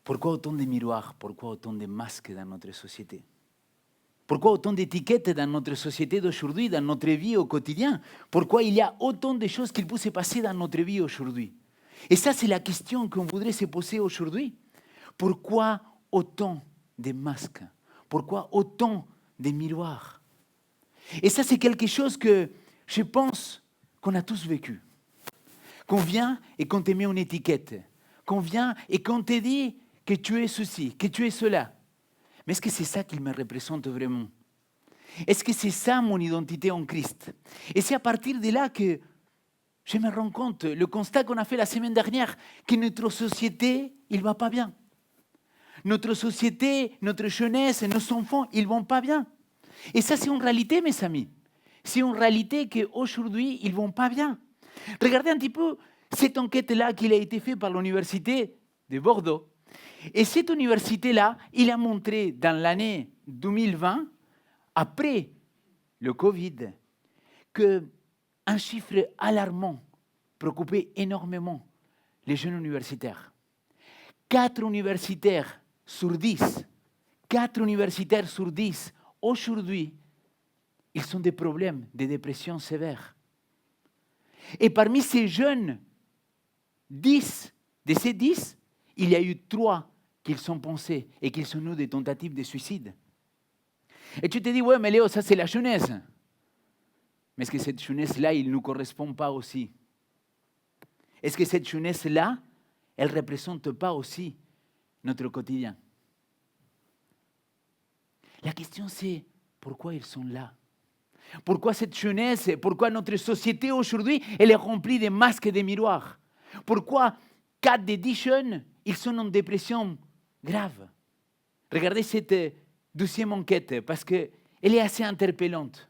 Pourquoi autant de miroirs? Pourquoi autant de masques dans notre société? Pourquoi autant d'étiquettes dans notre société d'aujourd'hui, dans notre vie au quotidien? Pourquoi il y a autant de choses qui peuvent se passer dans notre vie aujourd'hui? Et ça, c'est la question qu'on voudrait se poser aujourd'hui. Pourquoi autant de masques? Pourquoi autant de miroirs? Et ça, c'est quelque chose que je pense qu'on a tous vécu. Qu'on vient et qu'on te met une étiquette. Qu'on vient et qu'on te dit que tu es ceci, que tu es cela. Mais est-ce que c'est ça qui me représente vraiment? Est-ce que c'est ça mon identité en Christ? Et c'est à partir de là que je me rends compte, le constat qu'on a fait la semaine dernière, que notre société, il ne va pas bien. Notre société, notre jeunesse, nos enfants, ils ne vont pas bien. Et ça, c'est une réalité, mes amis. C'est une réalité qu'aujourd'hui, ils ne vont pas bien. Regardez un petit peu cette enquête-là qui a été faite par l'université de Bordeaux. Et cette université-là, il a montré dans l'année 2020, après le Covid, qu'un chiffre alarmant préoccupait énormément les jeunes universitaires. 4 universitaires sur 10, aujourd'hui, ils ont des problèmes de dépression sévère. Et parmi ces jeunes, 10, de ces 10, il y a eu 3 qui sont pensés et qui sont eu des tentatives de suicide. Et tu te dis, ouais, mais Léo, ça c'est la jeunesse. Mais est-ce que cette jeunesse-là, il ne nous correspond pas aussi? Est-ce que cette jeunesse-là, elle ne représente pas aussi notre quotidien? La question c'est, pourquoi ils sont là? Pourquoi cette jeunesse, pourquoi notre société aujourd'hui, elle est remplie de masques et de miroirs? Pourquoi 4 des 10 jeunes, ils sont en dépression grave? Regardez cette deuxième enquête, parce qu'elle est assez interpellante.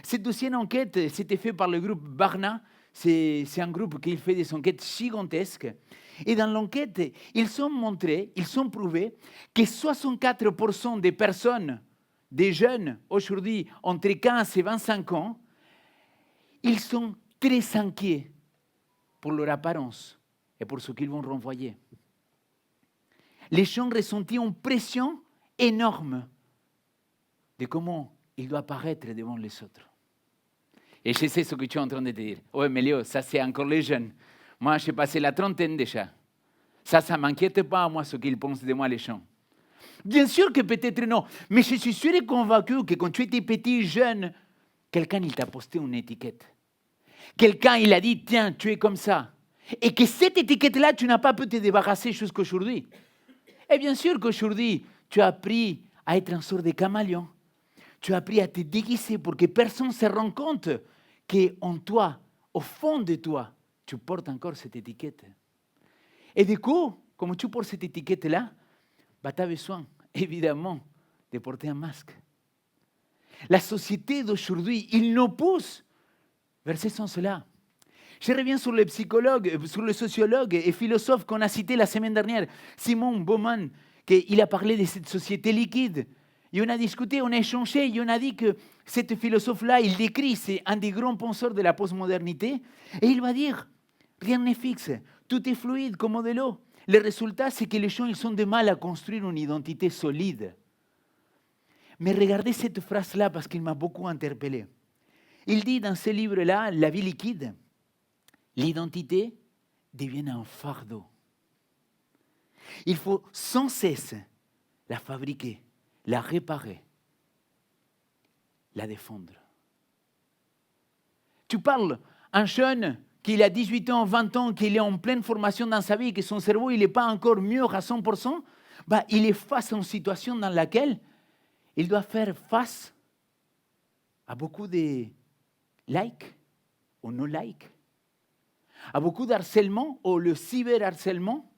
Cette deuxième enquête, c'était faite par le groupe Barna. C'est un groupe qui fait des enquêtes gigantesques. Et dans l'enquête, ils ont montré, ils ont prouvé que 64% des personnes, des jeunes, aujourd'hui, entre 15 et 25 ans, ils sont très inquiets pour leur apparence et pour ce qu'ils vont renvoyer. Les gens ressentent une pression énorme de comment ils doivent paraître devant les autres. Et je sais ce que tu es en train de dire. Oui, mais Léo, ça c'est encore les jeunes. Moi, j'ai passé la trentaine déjà. Ça ne m'inquiète pas, moi, ce qu'ils pensent de moi, les gens. Bien sûr que peut-être non, mais je suis sûr et convaincu que quand tu étais petit, jeune, quelqu'un il t'a posté une étiquette. Quelqu'un il a dit, tiens, tu es comme ça. Et que cette étiquette-là, tu n'as pas pu te débarrasser jusqu'à aujourd'hui. Et bien sûr qu'aujourd'hui, tu as appris à être un sort de caméléon. Tu as appris à te déguiser pour que personne ne se rende compte qu'en toi, au fond de toi, tu portes encore cette étiquette. Et du coup, comme tu portes cette étiquette-là, tu as besoin, évidemment, de porter un masque. La société d'aujourd'hui, il nous pousse vers ce sens-là. Je reviens sur le psychologue, sur le sociologue et philosophe qu'on a cité la semaine dernière, Simon Bauman, qu'il a parlé de cette société liquide. Et on a discuté, on a échangé, et on a dit que cet philosophe-là, il décrit, c'est un des grands penseurs de la postmodernité, et il va dire, rien n'est fixe, tout est fluide comme de l'eau. Le résultat, c'est que les gens ils ont du mal à construire une identité solide. Mais regardez cette phrase-là parce qu'il m'a beaucoup interpellé. Il dit dans ce livre-là, La vie liquide, l'identité devient un fardeau. Il faut sans cesse la fabriquer, la réparer, la défendre. Tu parles un jeune qui a 18 ans, 20 ans, qu'il est en pleine formation dans sa vie, que son cerveau il n'est pas encore mûr à 100%, il est face à une situation dans laquelle il doit faire face à beaucoup de likes ou no likes, à beaucoup d'harcèlement ou le cyberharcèlement.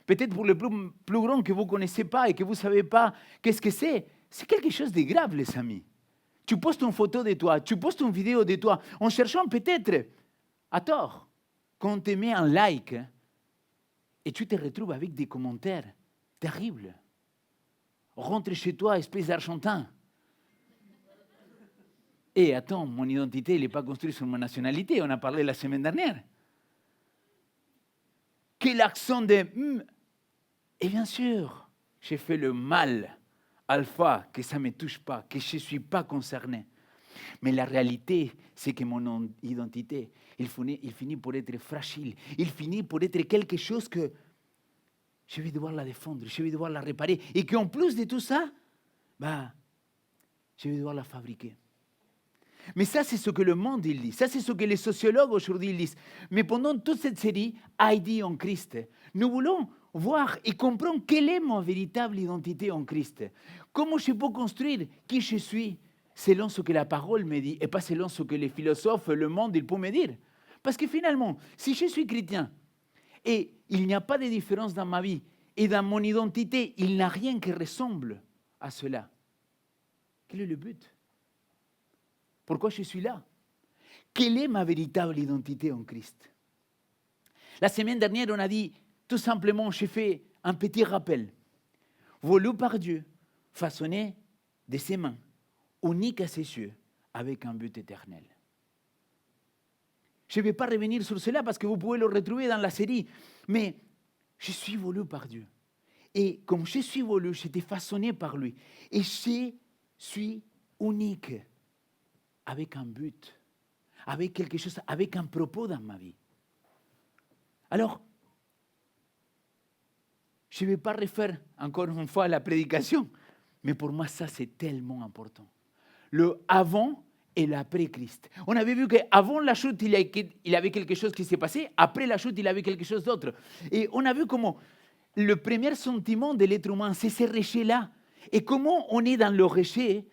Peut-être pour le plus grand que vous ne connaissez pas et que vous ne savez pas qu'est-ce que c'est quelque chose de grave, les amis. Tu postes une photo de toi, tu postes une vidéo de toi, en cherchant peut-être, à tort, qu'on te met un like et tu te retrouves avec des commentaires terribles. Rentre chez toi, espèce d'Argentin. Et attends, mon identité, elle n'est pas construite sur ma nationalité, on a parlé la semaine dernière. Quel accent de... Et bien sûr, j'ai fait le mal alpha, que ça ne me touche pas, que je ne suis pas concerné. Mais la réalité, c'est que mon identité, il finit pour être fragile. Il finit pour être quelque chose que je vais devoir la défendre, je vais devoir la réparer. Et qu'en plus de tout ça, je vais devoir la fabriquer. Mais ça, c'est ce que le monde il dit. Ça, c'est ce que les sociologues aujourd'hui disent. Mais pendant toute cette série, ID en Christ, nous voulons voir et comprendre quelle est ma véritable identité en Christ. Comment je peux construire qui je suis selon ce que la parole me dit et pas selon ce que les philosophes, le monde, ils peuvent me dire. Parce que finalement, si je suis chrétien et il n'y a pas de différence dans ma vie et dans mon identité, il n'y a rien qui ressemble à cela, quel est le but? Pourquoi je suis là? Quelle est ma véritable identité en Christ? La semaine dernière, on a dit, tout simplement, j'ai fait un petit rappel. Voulu par Dieu, façonné de ses mains, unique à ses yeux, avec un but éternel. Je ne vais pas revenir sur cela parce que vous pouvez le retrouver dans la série, mais je suis voulu par Dieu. Et comme je suis voulu, j'étais façonné par lui. Et je suis unique, avec un but, avec quelque chose, avec un propos dans ma vie. Alors, je ne vais pas refaire encore une fois la prédication, mais pour moi, ça, c'est tellement important. Le avant et l'après Christ. On avait vu qu'avant la chute, il y avait quelque chose qui s'est passé. Après la chute, il y avait quelque chose d'autre. Et on a vu comment le premier sentiment de l'être humain, c'est ce rejet-là. Et comment on est dans le rejet,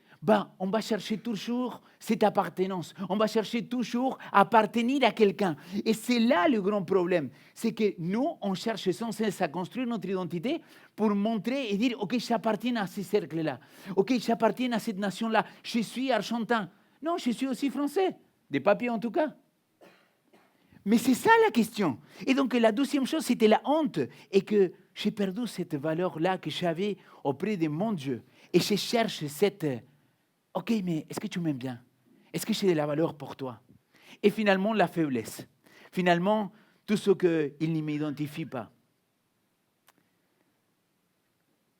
on va chercher toujours cette appartenance. On va chercher toujours à appartenir à quelqu'un. Et c'est là le grand problème. C'est que nous, on cherche sans cesse à construire notre identité pour montrer et dire, OK, j'appartiens à ce cercle-là. OK, j'appartiens à cette nation-là. Je suis argentin. Non, je suis aussi français. Des papiers en tout cas. Mais c'est ça la question. Et donc la deuxième chose, c'était la honte. Et que j'ai perdu cette valeur-là que j'avais auprès de mon Dieu. Et je cherche cette... OK, mais est-ce que tu m'aimes bien? Est-ce que j'ai de la valeur pour toi? Et finalement, la faiblesse. Finalement, tout ce qu'il ne m'identifie pas.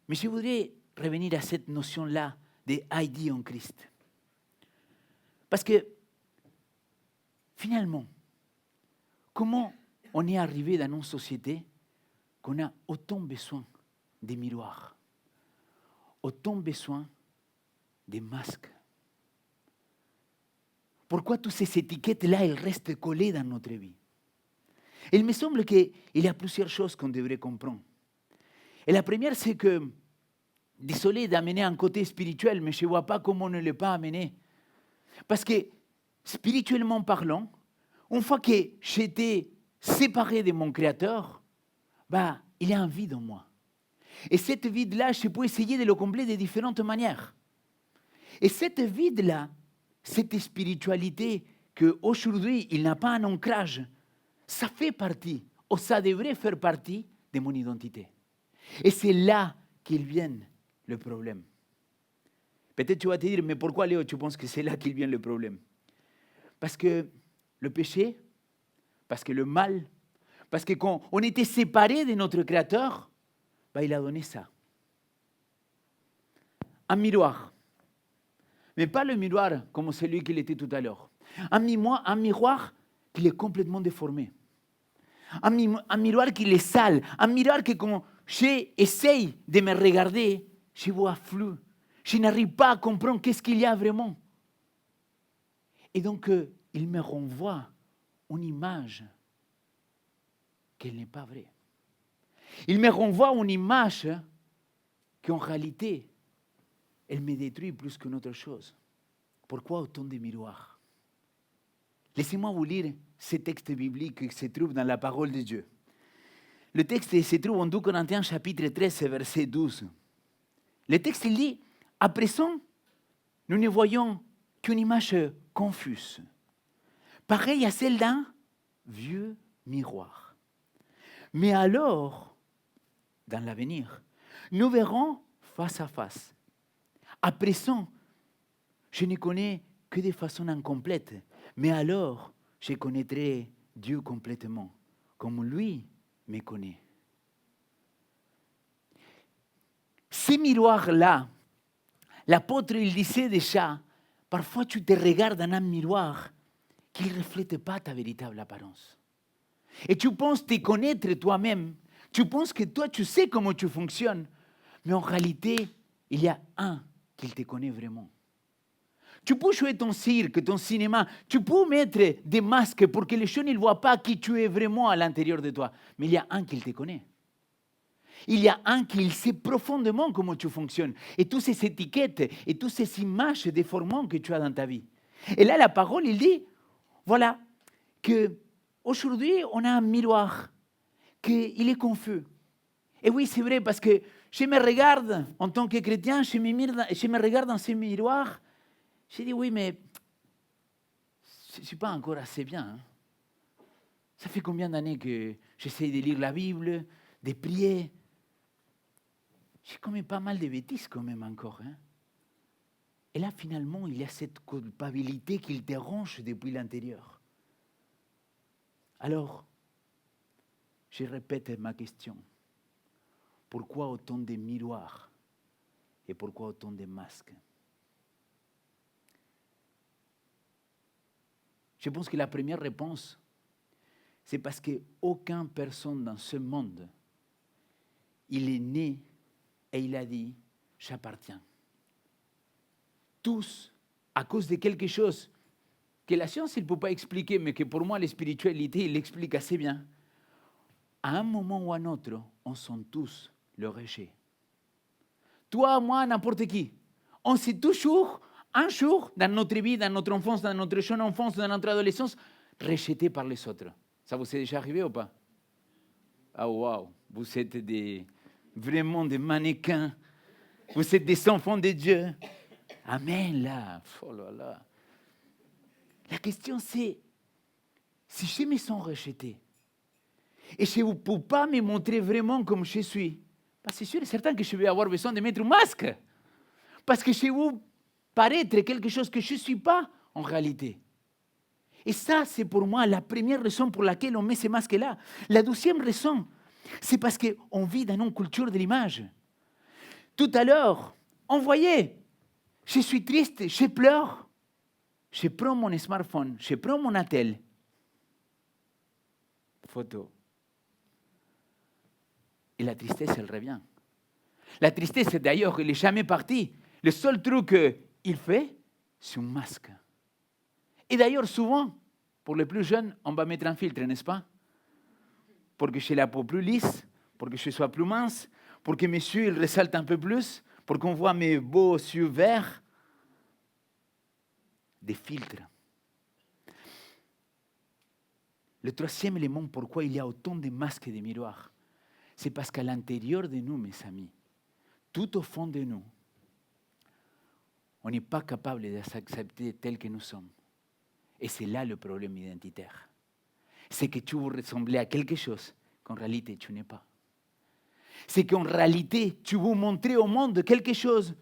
Mais je voudrais revenir à cette notion-là de ID en Christ. Parce que, finalement, comment on est arrivé dans une société qu'on a autant besoin des miroirs, autant besoin des masques? Pourquoi toutes ces étiquettes-là, elles restent collées dans notre vie? Il me semble qu'il y a plusieurs choses qu'on devrait comprendre. Et la première, c'est que, désolé d'amener un côté spirituel, mais je ne vois pas comment on ne l'a pas amené. Parce que, spirituellement parlant, une fois que j'étais séparé de mon Créateur, il y a un vide en moi. Et cette vide-là, je peux essayer de le combler de différentes manières. Et cette vide-là, cette spiritualité qu'aujourd'hui, il n'a pas un ancrage, ça fait partie, ou ça devrait faire partie de mon identité. Et c'est là qu'il vient le problème. Peut-être tu vas te dire, mais pourquoi Léo, tu penses que c'est là qu'il vient le problème? Parce que le péché, parce que le mal, parce que quand on était séparés de notre Créateur, il a donné ça. Un miroir. Mais pas le miroir comme celui qu'il était tout à l'heure. Un miroir qui est complètement déformé. Un miroir qui est sale. Un miroir que quand j'essaye de me regarder, je vois flou. Je n'arrive pas à comprendre qu'est-ce qu'il y a vraiment. Et donc, il me renvoie une image qu'elle n'est pas vraie. Il me renvoie une image qu'en réalité, elle me détruit plus qu'une autre chose. Pourquoi autant de miroirs? Laissez-moi vous lire ce texte biblique qui se trouve dans la parole de Dieu. Le texte se trouve en 2 Corinthiens chapitre 13, verset 12. Le texte il dit, à présent, nous ne voyons qu'une image confuse, pareille à celle d'un vieux miroir. Mais alors, dans l'avenir, nous verrons face à face. À présent, je ne connais que de façon incomplète, mais alors je connaîtrai Dieu complètement, comme lui me connaît. ces miroirs-là, l'apôtre, il disait déjà, parfois tu te regardes dans un miroir qui ne reflète pas ta véritable apparence. Et tu penses te connaître toi-même. Tu penses que toi, tu sais comment tu fonctionnes. Mais en réalité, il y a un qui te connaît vraiment. Tu peux jouer ton cirque, ton cinéma. Tu peux mettre des masques pour que les gens ne voient pas qui tu es vraiment à l'intérieur de toi. Mais il y a un qui te connaît. Il y a un qui sait profondément comment tu fonctionnes. Et toutes ces étiquettes et toutes ces images déformantes que tu as dans ta vie. Et là, la parole, il dit, voilà, qu'aujourd'hui, on a un miroir, qu'il est confus. Et oui, c'est vrai, parce que je me regarde, en tant que chrétien, je me regarde dans ce miroir, je dis, oui, mais je ne suis pas encore assez bien. Hein. Ça fait combien d'années que j'essaie de lire la Bible, de prier. J'ai quand même pas mal de bêtises quand même encore. Hein. Et là, finalement, il y a cette culpabilité qui te ronge depuis l'intérieur. Alors, je répète ma question. Pourquoi autant de miroirs et pourquoi autant de masques? Je pense que la première réponse, c'est parce qu'aucune personne dans ce monde, il est né et il a dit, j'appartiens. Tous, à cause de quelque chose que la science ne peut pas expliquer, mais que pour moi, la spiritualité, il l'explique assez bien. À un moment ou à un autre, on sent tous le rejet. Toi, moi, n'importe qui. On s'est toujours, un jour, dans notre vie, dans notre enfance, dans notre jeune enfance, dans notre adolescence, rejeté par les autres. Ça vous est déjà arrivé ou pas? Ah, waouh, vous êtes vraiment des mannequins. Vous êtes des enfants de Dieu. Amen, là. Oh là là. La question, c'est, si je me sens rejeté, et je ne peux pas me montrer vraiment comme je suis, c'est sûr et certain que je vais avoir besoin de mettre un masque. Parce que je veux paraître quelque chose que je ne suis pas en réalité. Et ça, c'est pour moi la première raison pour laquelle on met ces masques-là. La deuxième raison, c'est parce qu'on vit dans une culture de l'image. Tout à l'heure, on voyait, je suis triste, je pleure, je prends mon smartphone, je prends mon attel. Photo. Et la tristesse, elle revient. La tristesse, d'ailleurs, elle n'est jamais partie. Le seul truc qu'il fait, c'est un masque. Et d'ailleurs, souvent, pour les plus jeunes, on va mettre un filtre, n'est-ce pas? Pour que j'ai la peau plus lisse, pour que je sois plus mince, pour que mes yeux ils ressaltent un peu plus, pour qu'on voit mes beaux yeux verts. Des filtres. Le troisième élément, pourquoi il y a autant de masques et de miroirs, c'est parce qu'à l'intérieur de nous, mes amis, tout au fond de nous, on n'est pas capable de s'accepter tel que nous sommes. Et c'est là le problème identitaire. C'est que tu veux ressembler à quelque chose qu'en réalité tu n'es pas. C'est qu'en réalité tu veux montrer au monde quelque chose,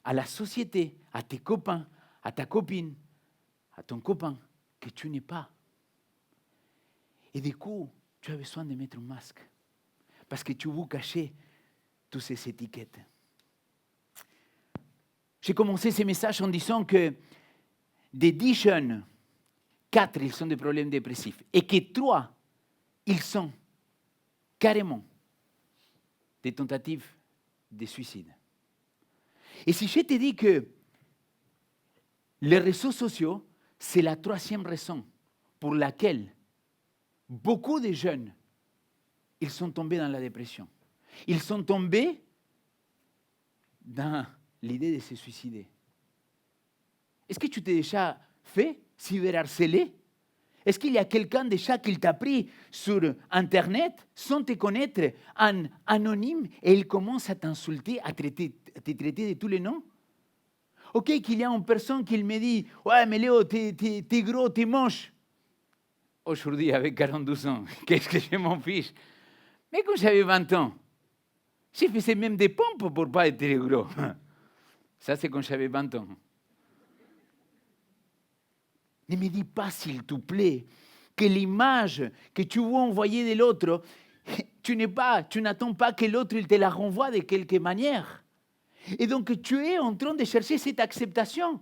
à la société, à tes copains, à ta copine, à ton copain, que tu n'es pas. Et du coup, tu as besoin de mettre un masque. Parce que tu veux cacher toutes ces étiquettes. J'ai commencé ce message en disant que des 10 jeunes, 4, ils ont des problèmes dépressifs. Et que 3, ils sont carrément des tentatives de suicide. Et si je te dis que les réseaux sociaux, c'est la troisième raison pour laquelle beaucoup de jeunes, ils sont tombés dans la dépression. Ils sont tombés dans l'idée de se suicider. Est-ce que tu t'es déjà fait cyberharceler? Est-ce qu'il y a quelqu'un déjà qui t'a pris sur Internet sans te connaître, en anonyme, et il commence à t'insulter, à te traiter de tous les noms? Ok, qu'il y a une personne qui me dit « Ouais, mais Léo, t'es gros, t'es moche. » Aujourd'hui, avec 42 ans, qu'est-ce que je m'en fiche? Mais quand j'avais 20 ans, je faisais même des pompes pour ne pas être gros. Ça, c'est quand j'avais 20 ans. Ne me dis pas, s'il te plaît, que l'image que tu veux envoyer de l'autre, tu n'attends pas que l'autre il te la renvoie de quelque manière. Et donc, tu es en train de chercher cette acceptation.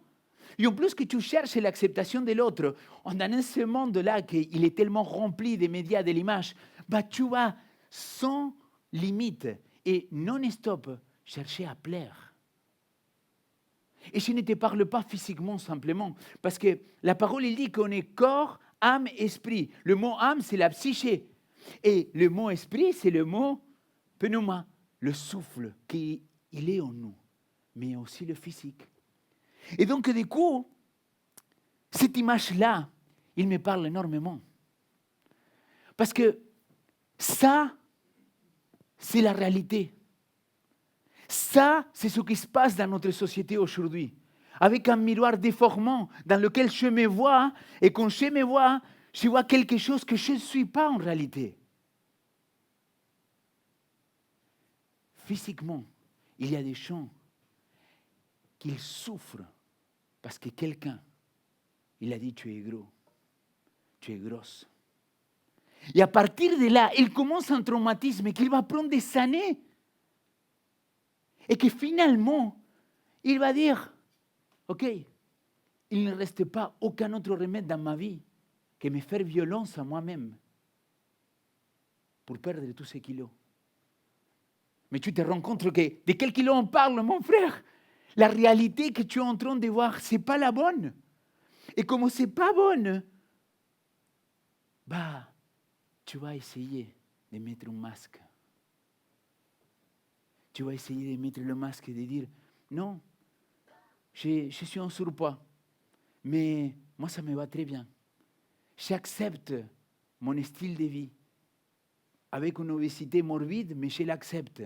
Et en plus que tu cherches l'acceptation de l'autre, dans ce monde-là, qu'il est tellement rempli des médias, de l'image, tu vas sans limite et non-stop chercher à plaire. Et je ne te parle pas physiquement simplement, parce que la parole, il dit qu'on est corps, âme, esprit. Le mot âme, c'est la psyché. Et le mot esprit, c'est le mot pneuma, le souffle qui il est en nous, mais aussi le physique. Et donc, du coup, cette image-là, il me parle énormément. Parce que ça, c'est la réalité. Ça, c'est ce qui se passe dans notre société aujourd'hui. Avec un miroir déformant dans lequel je me vois, et quand je me vois quelque chose que je ne suis pas en réalité. Physiquement, il y a des gens qui souffrent parce que quelqu'un, il a dit tu es gros, tu es grosse. Et à partir de là, il commence un traumatisme qu'il va prendre des années. Et que finalement, il va dire, ok, il ne reste pas aucun autre remède dans ma vie que me faire violence à moi-même pour perdre tous ces kilos. Mais tu te rends compte que de quels kilos on parle, mon frère? La réalité que tu es en train de voir, ce n'est pas la bonne. Et comme ce n'est pas bonne, tu vas essayer de mettre un masque. Tu vas essayer de mettre le masque et de dire, non, je suis en surpoids, mais moi ça me va très bien. J'accepte mon style de vie avec une obésité morbide, mais je l'accepte.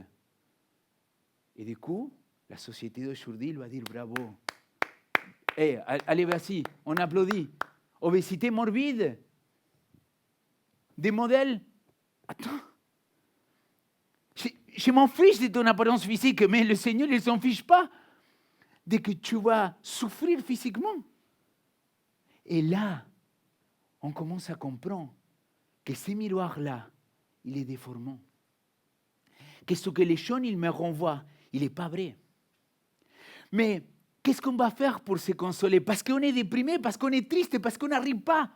Et du coup, la société d'aujourd'hui va dire bravo. Allez, vas-y, on applaudit. Obésité morbide. Des modèles. Attends. Je m'en fiche de ton apparence physique, mais le Seigneur, il ne s'en fiche pas. Dès que tu vas souffrir physiquement. Et là, on commence à comprendre que ce miroir-là, il est déformant. Que ce que les gens, ils me renvoient, il n'est pas vrai. Mais qu'est-ce qu'on va faire pour se consoler? Parce qu'on est déprimé, parce qu'on est triste, parce qu'on n'arrive pas.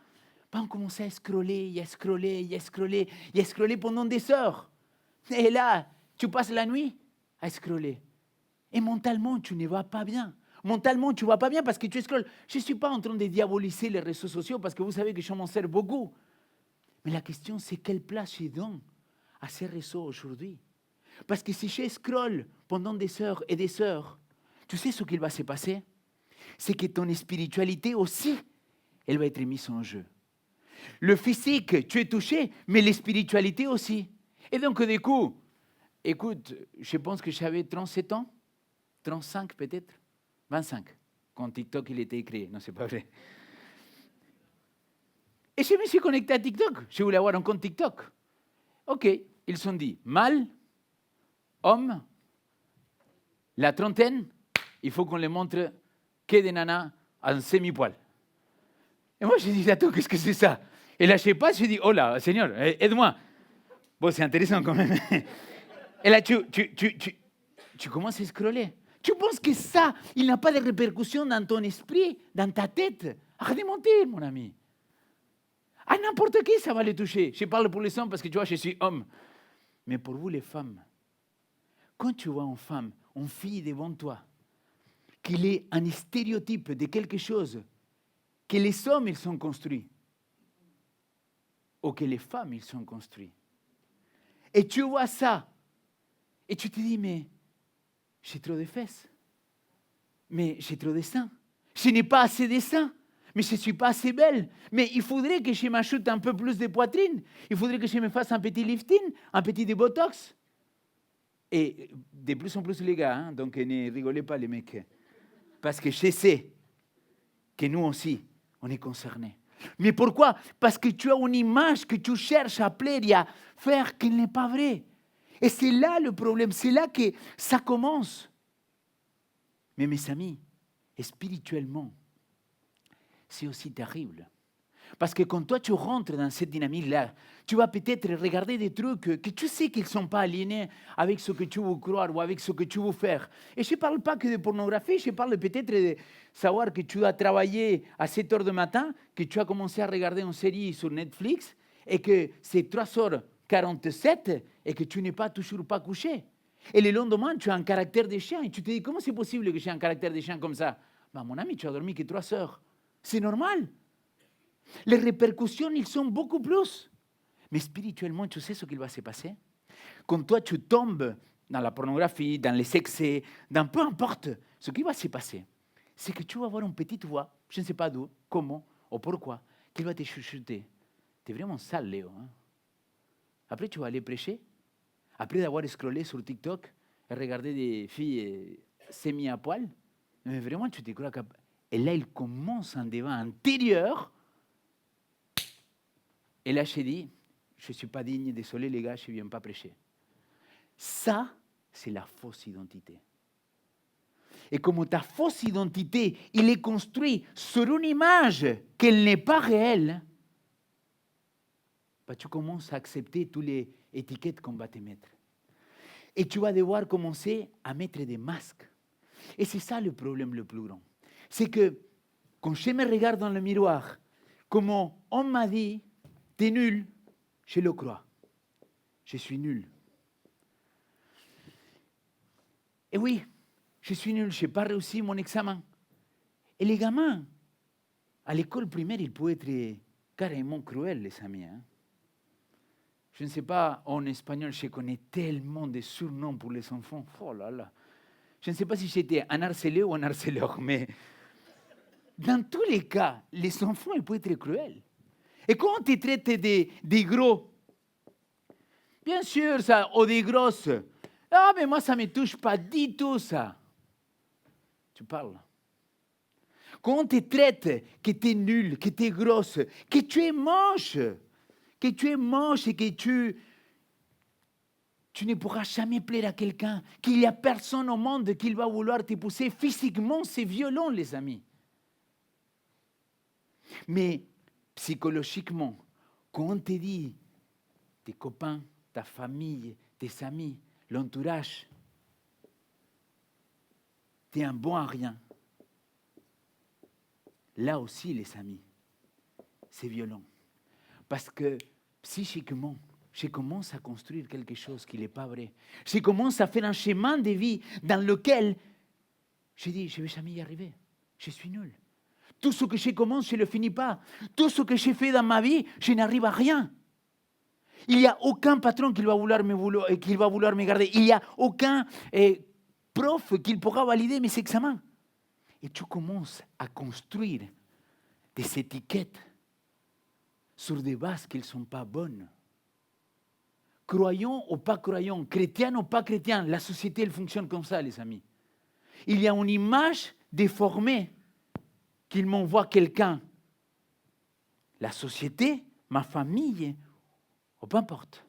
On commence à scroller, pendant des heures. Et là, tu passes la nuit à scroller. Et mentalement, tu ne vas pas bien. Mentalement, tu ne vas pas bien parce que tu scrolles. Je ne suis pas en train de diaboliser les réseaux sociaux parce que vous savez que je m'en sers beaucoup. Mais la question, c'est quelle place je donne à ces réseaux aujourd'hui? Parce que si je scrolle pendant des heures et des heures, tu sais ce qu'il va se passer? C'est que ton spiritualité aussi, elle va être mise en jeu. Le physique, tu es touché, mais la spiritualité aussi. Et donc, du coup, écoute, je pense que j'avais 37 ans, 35 peut-être, 25, quand TikTok il était créé. Non, c'est pas vrai. Et je me suis connecté à TikTok. Je voulais avoir un compte TikTok. Ok, ils se sont dit, mâle, homme, la trentaine, il faut qu'on les montre que des nanas en semi-poil. Et moi, j'ai dit, attends, qu'est-ce que c'est ça? Et là, je sais pas, j'ai dit, oh là, Seigneur, aide-moi. Bon, c'est intéressant quand même. Et là, tu commences à scroller. Tu penses que ça, il n'a pas de répercussion dans ton esprit, dans ta tête? Arrête de mentir, mon ami. À n'importe qui, ça va les toucher. Je parle pour les hommes parce que tu vois, je suis homme. Mais pour vous, les femmes, quand tu vois une femme, une fille devant toi, qu'il est un stéréotype de quelque chose que les hommes, ils sont construits, ou que les femmes, ils sont construits. Et tu vois ça, et tu te dis, mais j'ai trop de fesses, mais j'ai trop de seins, je n'ai pas assez de seins, mais je ne suis pas assez belle, mais il faudrait que je m'ajoute un peu plus de poitrine, il faudrait que je me fasse un petit lifting, un petit de botox. Et de plus en plus les gars, donc ne rigolez pas les mecs, parce que je sais que nous aussi, on est concernés. Mais pourquoi? Parce que tu as une image que tu cherches à plaire et à faire qui n'est pas vraie. Et c'est là le problème, c'est là que ça commence. Mais mes amis, spirituellement, c'est aussi terrible. Parce que quand toi, tu rentres dans cette dynamique-là, tu vas peut-être regarder des trucs que tu sais qu'ils ne sont pas alignés avec ce que tu veux croire ou avec ce que tu veux faire. Et je ne parle pas que de pornographie, je parle peut-être de savoir que tu as travaillé à 7 heures du matin, que tu as commencé à regarder une série sur Netflix et que c'est 3h47 et que tu n'es toujours pas couché. Et le lendemain, tu as un caractère de chien et tu te dis, comment c'est possible que j'ai un caractère de chien comme ça? Ben, mon ami, tu as dormi que 3 heures. C'est normal. Les répercussions, ils sont beaucoup plus. Mais spirituellement, tu sais ce qu'il va se passer? Quand toi, tu tombes dans la pornographie, dans les excès, dans peu importe, ce qui va se passer, c'est que tu vas avoir une petite voix, je ne sais pas d'où, comment ou pourquoi, qui va te chuchoter. Tu es vraiment sale, Léo. Hein? Après, tu vas aller prêcher. Après d'avoir scrollé sur TikTok et regardé des filles semi à poil, mais vraiment, tu te crois que... Et là, il commence un débat intérieur. Et là, je dis, je ne suis pas digne, désolé les gars, je ne viens pas prêcher. Ça, c'est la fausse identité. Et comme ta fausse identité, il est construit sur une image qu'elle n'est pas réelle, bah, tu commences à accepter toutes les étiquettes qu'on va te mettre. Et tu vas devoir commencer à mettre des masques. Et c'est ça le problème le plus grand. C'est que quand je me regarde dans le miroir, comment on m'a dit, t'es nul, je le crois. Je suis nul. Et oui, je suis nul, je n'ai pas réussi mon examen. Et les gamins, à l'école primaire, ils peuvent être carrément cruels, les amis. Hein? Je ne sais pas, en espagnol, je connais tellement de surnoms pour les enfants. Oh là là. Je ne sais pas si j'étais un harcelé ou un harceleur, mais dans tous les cas, les enfants, ils peuvent être cruels. Et quand on te traite des gros, bien sûr, ça, ou des grosses, ah, mais moi, ça ne me touche pas du tout, ça. Tu parles. Quand on te traite que tu es nul, que tu es grosse, que tu es moche et que tu ne pourras jamais plaire à quelqu'un, qu'il n'y a personne au monde qui va vouloir t'épouser physiquement, c'est violent, les amis. Mais psychologiquement, quand on te dit, tes copains, ta famille, tes amis, l'entourage, tu es un bon à rien. Là aussi, les amis, c'est violent. Parce que psychiquement, je commence à construire quelque chose qui n'est pas vrai. Je commence à faire un chemin de vie dans lequel je dis, je ne vais jamais y arriver. Je suis nul. Tout ce que je commence, je ne le finis pas. Tout ce que j'ai fait dans ma vie, je n'arrive à rien. Il n'y a aucun patron qui va vouloir me garder. Il n'y a aucun prof qui pourra valider mes examens. Et tu commences à construire des étiquettes sur des bases qui ne sont pas bonnes. Croyants ou pas croyants, chrétiens ou pas chrétiens, la société, elle fonctionne comme ça, les amis. Il y a une image déformée qu'il m'envoie quelqu'un. La société, ma famille, ou peu importe.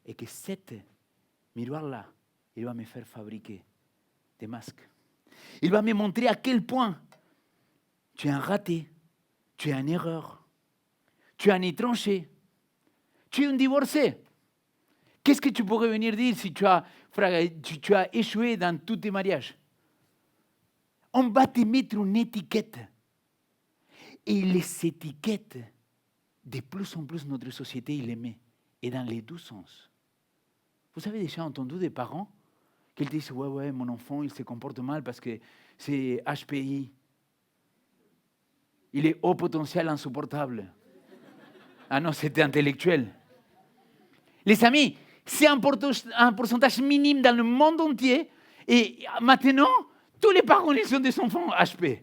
Et que cet miroir-là, il va me faire fabriquer des masques. Il va me montrer à quel point tu es un raté, tu es une erreur, tu es un étranger, tu es un divorcé. Qu'est-ce que tu pourrais venir dire si tu as échoué dans tous tes mariages? On va te mettre une étiquette. Et les étiquettes, de plus en plus, notre société, il les met. Et dans les deux sens. Vous avez déjà entendu des parents qui disent, ouais, mon enfant, il se comporte mal parce que c'est HPI. Il est haut potentiel insupportable. Ah non, c'était intellectuel. Les amis, c'est un pourcentage minime dans le monde entier. Et maintenant, tous les parents, ils ont des enfants HP.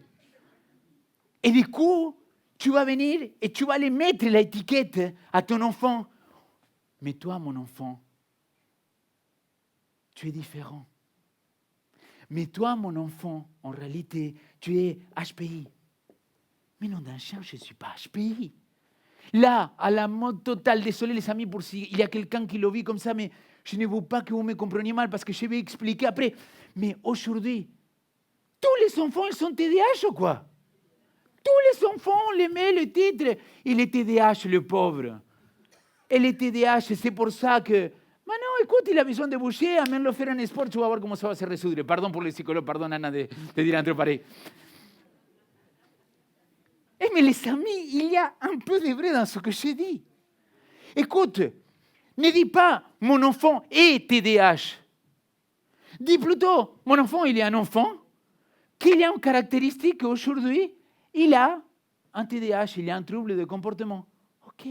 Et du coup, tu vas venir et tu vas aller mettre l'étiquette à ton enfant. Mais toi, mon enfant, tu es différent. Mais toi, mon enfant, en réalité, tu es HPI. Mais non, d'un chien, je ne suis pas HPI. Là, à la mode totale, désolé les amis, pour s'il y a quelqu'un qui le vit comme ça, mais je ne veux pas que vous me compreniez mal parce que je vais expliquer après. Mais aujourd'hui, tous les enfants, ils sont TDAH ou quoi? Tous les enfants l'aimaient, le titre. Il était TDAH, le pauvre. Et le TDAH, c'est pour ça que... Maintenant, écoute, il a besoin de bouger, amène-le faire un sport, tu vas voir comment ça va se résoudre. Pardon pour les psychologues, pardon Anna de dire entre pareil. Mais les amis, il y a un peu de vrai dans ce que je dis. Écoute, ne dis pas « mon enfant est TDAH ». Dis plutôt « mon enfant, il est un enfant qu'il a une caractéristique aujourd'hui, il a un TDAH, il a un trouble de comportement. » Ok.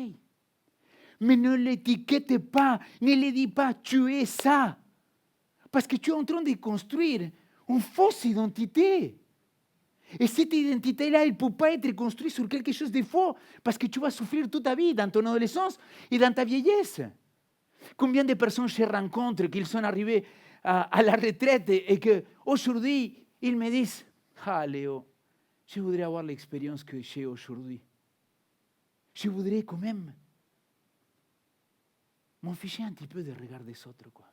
Mais ne l'étiquette pas, ne le dis pas « tu es ça ». Parce que tu es en train de construire une fausse identité. Et cette identité-là, elle ne peut pas être construite sur quelque chose de faux, parce que tu vas souffrir toute ta vie, dans ton adolescence et dans ta vieillesse. Combien de personnes je rencontre qui sont arrivées à la retraite et qu'aujourd'hui, ils me disent « Ah Léo, je voudrais avoir l'expérience que j'ai aujourd'hui. Je voudrais quand même m'en ficher un petit peu du regard des autres, quoi. »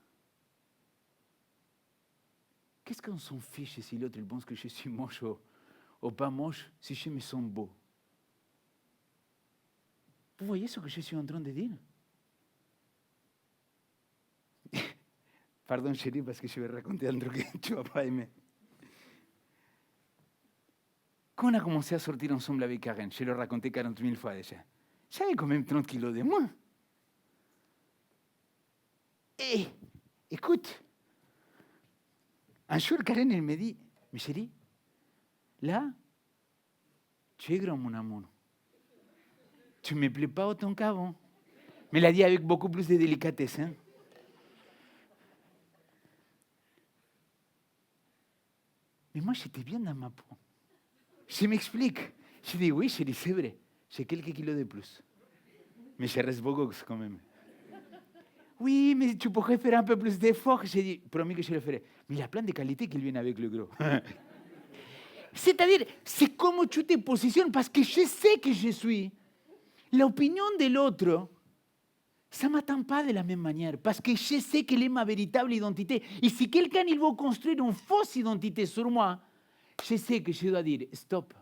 Qu'est-ce qu'on s'en fiche si l'autre il pense que je suis moche ou pas moche, si je me sens beau? Vous voyez ce que je suis en train de dire? Pardon chérie, parce que je vais raconter un truc que tu ne vas pas aimer. Quand on a commencé à sortir ensemble avec Karen, je l'ai raconté 40 000 fois déjà, j'avais quand même 30 kilos de moins. Et écoute, un jour Karen elle me dit, mais chérie, là, tu es grand mon amour. Tu ne me plais pas autant qu'avant. Mais l'a dit avec beaucoup plus de délicatesse. Hein? Mais moi, j'étais bien dans ma peau. Je m'explique. Je dis, oui, chérie, c'est vrai. J'ai quelques kilos de plus. Mais je reste beau gosse quand même. Oui, mais tu pourrais faire un peu plus d'efforts. J'ai dit, promis que je le ferai. Mais il y a plein de qualités qui viennent avec le gros. C'est-à-dire, c'est comme tu te positionnes parce que je sais que je suis. L'opinion de l'autre, ça ne m'attend pas de la même manière parce que je sais quelle est ma véritable identité. Et si quelqu'un il veut construire une fausse identité sur moi, je sais que je dois dire stop.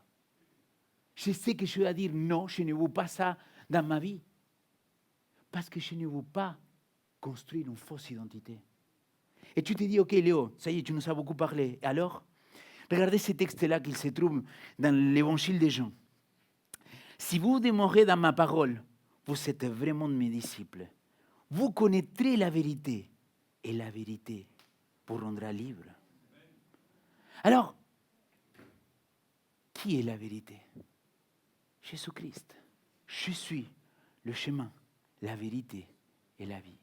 Je sais que je dois dire non, je ne veux pas ça dans ma vie. Parce que je ne veux pas construire une fausse identité. Et tu te dis, ok Léo, ça y est, tu nous as beaucoup parlé. Et alors, regardez ce texte-là qui se trouve dans l'évangile de Jean. Si vous demeurez dans ma parole, vous êtes vraiment mes disciples. Vous connaîtrez la vérité et la vérité vous rendra libre. Alors, qui est la vérité? Jésus-Christ. Je suis le chemin, la vérité et la vie.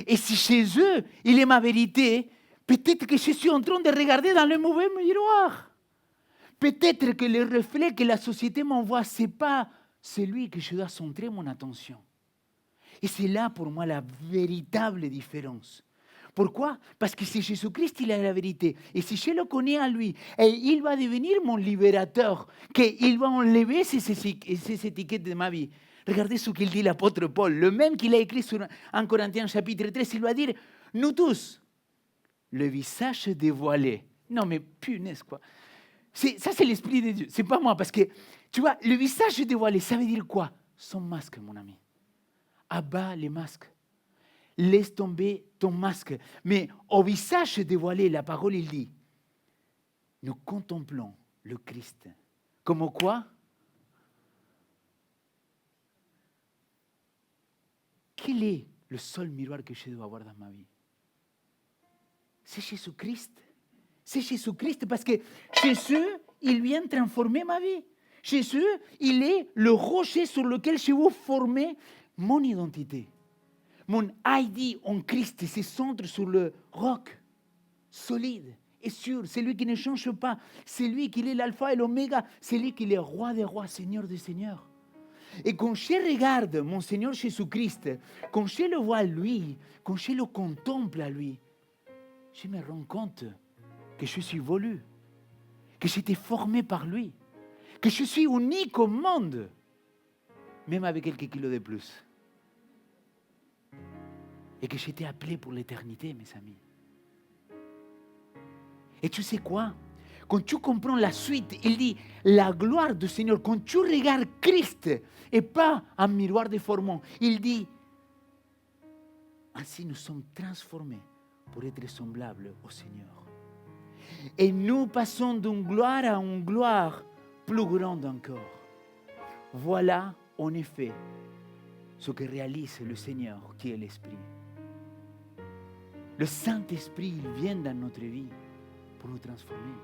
Et si chez eux, il est ma vérité, peut-être que je suis en train de regarder dans le mauvais miroir. Peut-être que le reflet que la société m'envoie, ce n'est pas celui que je dois centrer mon attention. Et c'est là pour moi la véritable différence. Pourquoi? Parce que c'est Jésus-Christ, il a la vérité. Et si je le connais à lui, et il va devenir mon libérateur, qu'il va enlever ces étiquettes de ma vie. Regardez ce qu'il dit l'apôtre Paul, le même qu'il a écrit sur 1 Corinthiens chapitre 13, il va dire, nous tous, le visage dévoilé. Non mais punaise quoi. Ça c'est l'Esprit de Dieu, c'est pas moi, parce que, tu vois, le visage dévoilé, ça veut dire quoi? Son masque, mon ami. Abat les masques. Laisse tomber ton masque. Mais au visage dévoilé, la parole, il dit, nous contemplons le Christ. Comme quoi? Quel est le seul miroir que je dois avoir dans ma vie? C'est Jésus-Christ. C'est Jésus-Christ parce que Jésus, il vient transformer ma vie. Jésus, il est le rocher sur lequel je veux former mon identité. Mon ID en Christ se centre sur le roc solide et sûr. C'est lui qui ne change pas. C'est lui qui est l'alpha et l'oméga. C'est lui qui est roi des rois, seigneur des seigneurs. Et quand je regarde mon Seigneur Jésus-Christ, quand je le vois à lui, quand je le contemple à lui, je me rends compte que je suis voulu, que j'étais formé par lui, que je suis unique au monde, même avec quelques kilos de plus. Et que j'étais appelé pour l'éternité, mes amis. Et tu sais quoi? quand tu comprends la suite, il dit la gloire du Seigneur. Quand tu regardes Christ et pas un miroir déformant, il dit ainsi nous sommes transformés pour être semblables au Seigneur. Et nous passons d'une gloire à une gloire plus grande encore. Voilà en effet ce que réalise le Seigneur qui est l'Esprit. Le Saint-Esprit, il vient dans notre vie pour nous transformer.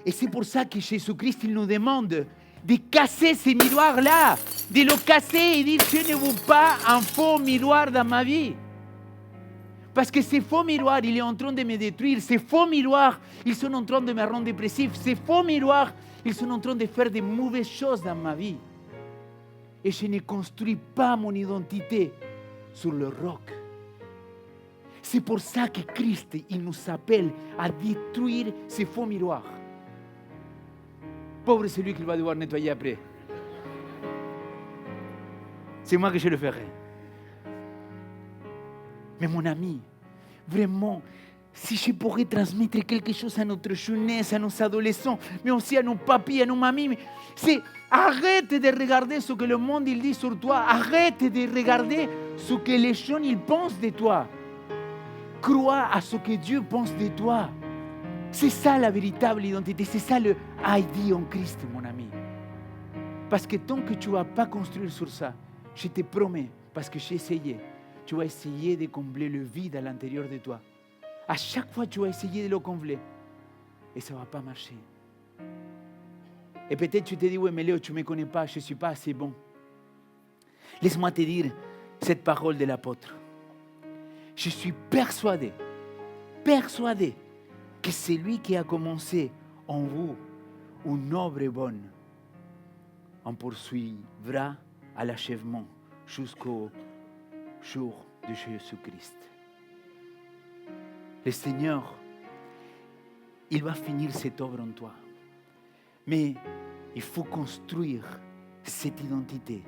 Et c'est pour ça que Jésus-Christ, il nous demande de casser ces miroirs-là, de le casser et dire, je ne veux pas un faux miroir dans ma vie. Parce que ces faux miroirs, il est en train de me détruire. Ces faux miroirs, ils sont en train de me rendre dépressif. Ces faux miroirs, ils sont en train de faire de mauvaises choses dans ma vie. Et je ne construis pas mon identité sur le roc. C'est pour ça que Christ, il nous appelle à détruire ces faux miroirs. Pauvre celui qui va devoir nettoyer après. C'est moi que je le ferai. Mais mon ami, vraiment, si je pourrais transmettre quelque chose à notre jeunesse, à nos adolescents, mais aussi à nos papis, à nos mamies, c'est arrête de regarder ce que le monde il dit sur toi. Arrête de regarder ce que les gens ils pensent de toi. Crois à ce que Dieu pense de toi. C'est ça la véritable identité. C'est ça le ID en Christ, mon ami. Parce que tant que tu ne vas pas construire sur ça, je te promets, parce que j'ai essayé, tu vas essayer de combler le vide à l'intérieur de toi. À chaque fois, tu vas essayer de le combler. Et ça ne va pas marcher. Et peut-être tu te dis, oui, mais Léo, tu ne me connais pas, je ne suis pas assez bon. Laisse-moi te dire cette parole de l'apôtre. Je suis persuadé que celui qui a commencé en vous une œuvre bonne, en poursuivra à l'achèvement jusqu'au jour de Jésus-Christ. Le Seigneur, il va finir cette œuvre en toi. Mais il faut construire cette identité.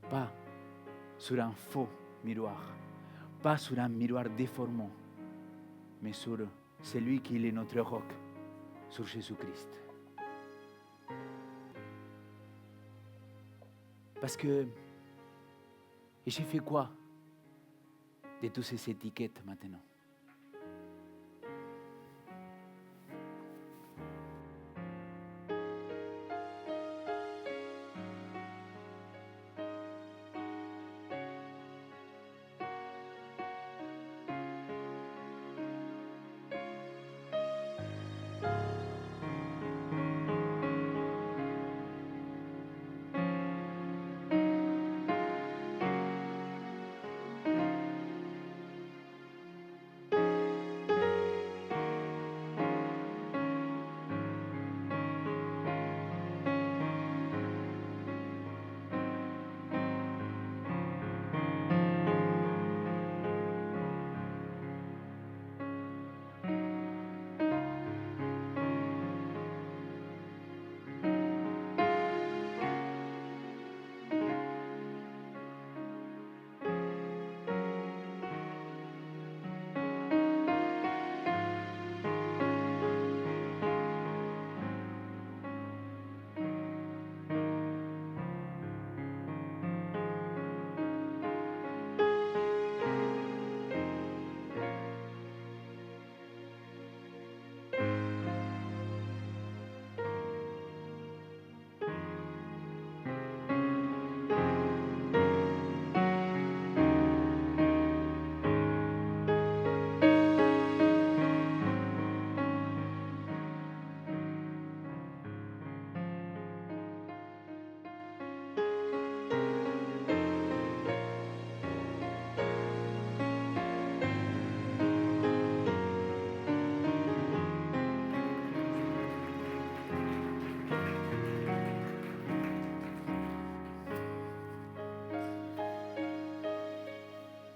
Pas sur un faux miroir, pas sur un miroir déformant, mais sur celui qui est notre roc, sur Jésus-Christ. Parce que, et j'ai fait quoi de toutes ces étiquettes maintenant?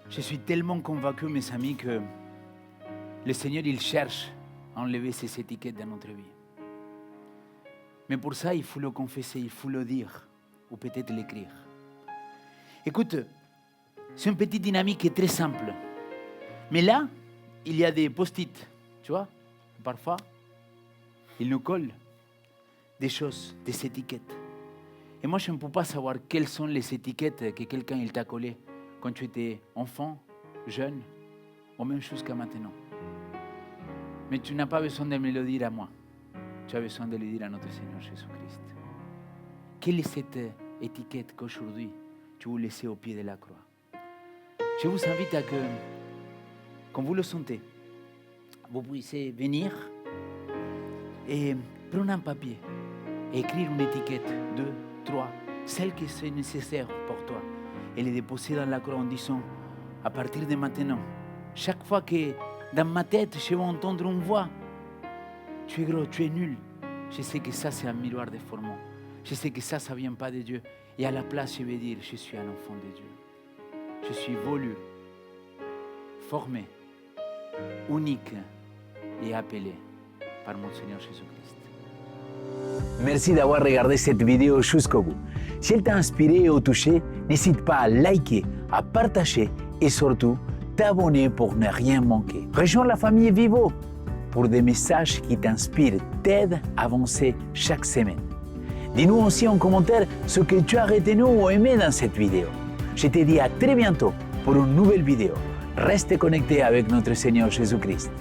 Je suis tellement convaincu, mes amis, que le Seigneur, il cherche à enlever ces étiquettes dans notre vie. Mais pour ça, il faut le confesser, il faut le dire, ou peut-être l'écrire. Écoute, c'est une petite dynamique qui est très simple. Mais là, il y a des post-it. Tu vois, parfois, il nous colle des choses, des étiquettes. Et moi, je ne peux pas savoir quelles sont les étiquettes que quelqu'un il t'a collées quand tu étais enfant, jeune, ou même jusqu'à maintenant. Mais tu n'as pas besoin de me le dire à moi. Tu as besoin de le dire à notre Seigneur Jésus-Christ. Quelle est cette étiquette qu'aujourd'hui tu veux laisser au pied de la croix? Je vous invite à que, quand vous le sentez, vous puissiez venir et prendre un papier et écrire une étiquette, 2, 3, celle qui est nécessaire pour toi, et les déposer dans la croix en disant, à partir de maintenant, chaque fois que dans ma tête, je vais entendre une voix, tu es gros, tu es nul, je sais que ça c'est un miroir déformant, je sais que ça ne vient pas de Dieu, et à la place je vais dire, je suis un enfant de Dieu, je suis voulu, formé, unique et appelé par mon Seigneur Jésus-Christ. Merci d'avoir regardé cette vidéo jusqu'au bout. Si elle t'a inspiré ou touché, n'hésite pas à liker, à partager et surtout t'abonner pour ne rien manquer. Rejoins la famille Vivo pour des messages qui t'inspirent, t'aident à avancer chaque semaine. Dis-nous aussi en commentaire ce que tu as retenu ou aimé dans cette vidéo. Je te dis à très bientôt pour une nouvelle vidéo. Reste connecté avec notre Seigneur Jésus-Christ.